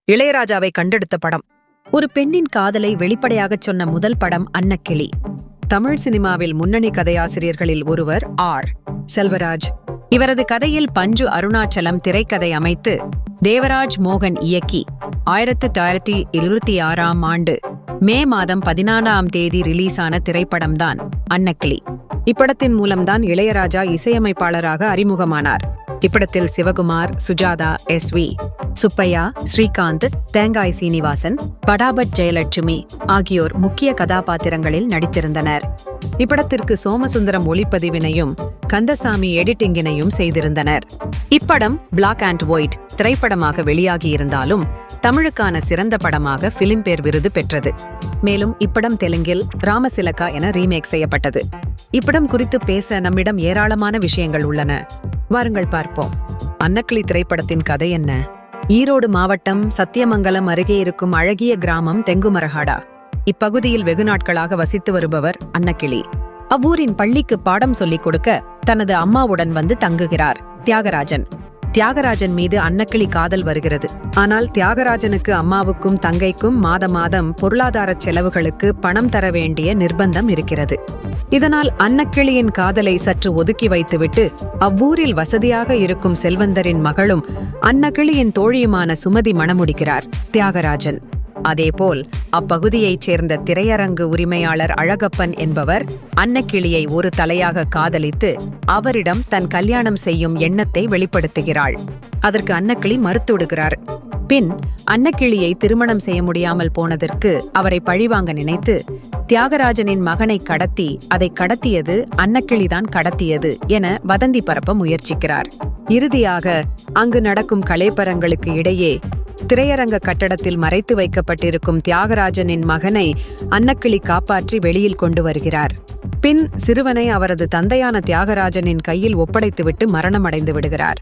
இளையராஜாவை கண்டெடுத்த படம். ஒரு பெண்ணின் காதலை வெளிப்படையாகச் சொன்ன முதல் படம் அன்னக்கிளி. தமிழ் சினிமாவில் முன்னணி கதையாசிரியர்களில் ஒருவர் ஆர். செல்வராஜ். இவரது கதையில் பஞ்சு அருணாச்சலம் திரைக்கதை அமைத்து தேவராஜ் மோகன் இயக்கி 1926 மே மாதம் 14 ரிலீஸான திரைப்படம்தான் அன்னக்கிளி. இப்படத்தின் மூலம்தான் இளையராஜா இசையமைப்பாளராக அறிமுகமானார். இப்படத்தில் சிவகுமார், சுஜாதா, எஸ்.வி. சுப்பையா, ஸ்ரீகாந்த், தேங்காய் சீனிவாசன், படாபட் ஜெயலட்சுமி ஆகியோர் முக்கிய கதாபாத்திரங்களில் நடித்திருந்தனர். இப்படத்திற்கு சோமசுந்தரம் ஒளிப்பதிவினையும் கந்தசாமி எடிட்டிங்கினையும் செய்திருந்தனர். இப்படம் பிளாக் அண்ட் ஒயிட் திரைப்படமாக வெளியாகியிருந்தாலும் தமிழுக்கான சிறந்த படமாக பிலிம்பேர் விருது பெற்றது. மேலும் இப்படம் தெலுங்கில் ராமசிலக்கா என ரீமேக் செய்யப்பட்டது. இப்படம் குறித்து பேச நம்மிடம் ஏராளமான விஷயங்கள் உள்ளன. வாருங்கள் பார்ப்போம். அன்னக்கிளி திரைப்படத்தின் கதை என்ன? ஈரோடு மாவட்டம் சத்தியமங்கலம் அருகே இருக்கும் அழகிய கிராமம் தெங்குமரஹாடா. இப்பகுதியில் வெகு நாட்களாக வசித்து வருபவர் அன்னக்கிளி. அவ்வூரின் பள்ளிக்கு பாடம் சொல்லிக் கொடுக்க தனது அம்மாவுடன் வந்து தங்குகிறார் தியாகராஜன். தியாகராஜன் மீது அன்னக்கிளி காதல் வருகிறது. ஆனால் தியாகராஜனுக்கு அம்மாவுக்கும் தங்கைக்கும் மாதம் பொருளாதார செலவுகளுக்கு பணம் தர வேண்டிய நிர்பந்தம் இருக்கிறது. இதனால் அன்னக்கிளியின் காதலை சற்று ஒதுக்கி வைத்துவிட்டு அவ்வூரில் வசதியாக இருக்கும் செல்வந்தரின் மகளும் அன்னக்கிளியின் தோழியுமான சுமதி மணமுடிக்கிறார் தியாகராஜன். அதேபோல் அப்பகுதியைச் சேர்ந்த திரையரங்கு உரிமையாளர் அழகப்பன் என்பவர் அன்னக்கிளியை ஒரு தலையாக காதலித்து அவரிடம் தன் கல்யாணம் செய்யும் எண்ணத்தை வெளிப்படுத்துகிறாள். அதற்கு அன்னக்கிளி மறுத்துவிடுகிறார். பின் அன்னக்கிளியை திருமணம் செய்ய முடியாமல் போனதற்கு அவரை பழிவாங்க நினைத்து தியாகராஜனின் மகனை கடத்தி அதை கடத்தியது அன்னக்கிளிதான் கடத்தியது என வதந்தி பரப்ப முயற்சிக்கிறார். இறுதியாக அங்கு நடக்கும் கலைப்பரங்களுக்கு இடையே திரையரங்க கட்டடத்தில் மறைத்து வைக்கப்பட்டிருக்கும் தியாகராஜனின் மகனை அன்னக்கிளி காப்பாற்றி வெளியில் கொண்டு வருகிறார். பின் சிறுவனை அவரது தந்தையான தியாகராஜனின் கையில் ஒப்படைத்துவிட்டு மரணமடைந்து விடுகிறார்.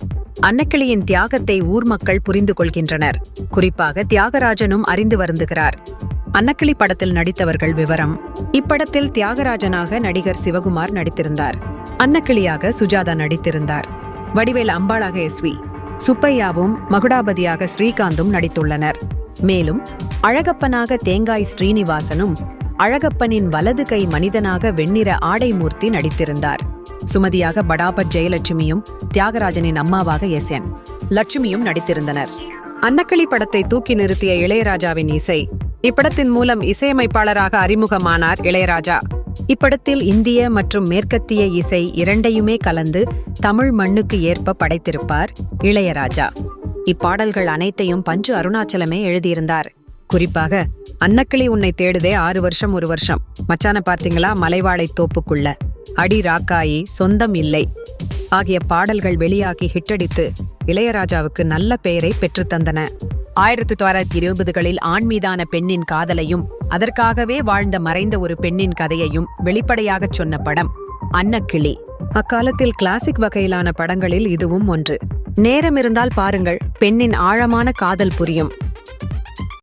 அன்னக்கிளியின் தியாகத்தை ஊர் மக்கள் புரிந்து கொள்கின்றனர். குறிப்பாக தியாகராஜனும் அறிந்து வருந்துகிறார். அன்னக்கிளி படத்தில் நடித்தவர்கள் விவரம். இப்படத்தில் தியாகராஜனாக நடிகர் சிவகுமார் நடித்திருந்தார். அன்னக்கிளியாக சுஜாதா நடித்திருந்தார். வடிவேல் அம்பாளாக எஸ்.வி. சுப்பையாவும் மகுடாபதியாக ஸ்ரீகாந்தும் நடித்துள்ளனர். மேலும் அழகப்பனாக தேங்காய் ஸ்ரீனிவாசனும் அழகப்பனின் வலது கை மனிதனாக வெண்ணிற ஆடைமூர்த்தி நடித்திருந்தார். சுமதியாக படாபட் ஜெயலட்சுமியும் தியாகராஜனின் அம்மாவாக எஸ்.என். லட்சுமியும் நடித்திருந்தனர். அன்னக்கிளி படத்தை தூக்கி நிறுத்திய இளையராஜாவின் இசை. இப்படத்தின் மூலம் இசையமைப்பாளராக அறிமுகமானார் இளையராஜா. இப்படத்தில் இந்திய மற்றும் மேற்கத்திய இசை இரண்டையுமே கலந்து தமிழ் மண்ணுக்கு ஏற்ப படைத்திருப்பார் இளையராஜா. இப்பாடல்கள் அனைத்தையும் பஞ்சு அருணாச்சலமே எழுதியிருந்தார். குறிப்பாக அன்னக்கிளி உன்னை தேடுதே 6 வருஷம் 1 வருஷம், மச்சான பார்த்தீங்களா மலைவாழை தோப்புக்குள்ள, அடி ராக்காயி, சொந்தம் இல்லை ஆகிய பாடல்கள் வெளியாகி ஹிட்டடித்து இளையராஜாவுக்கு நல்ல பெயரை பெற்றுத்தந்தன. 1920களில் ஆண் மீதான பெண்ணின் காதலையும் அதற்காகவே வாழ்ந்த மறைந்த ஒரு பெண்ணின் கதையையும் வெளிப்படையாகச் சொன்ன படம் அன்னக்கிளி. அக்காலத்தில் கிளாசிக் வகையிலான படங்களில் இதுவும் ஒன்று. நேரம் இருந்தால் பாருங்கள், பெண்ணின் ஆழமான காதல் புரியும்.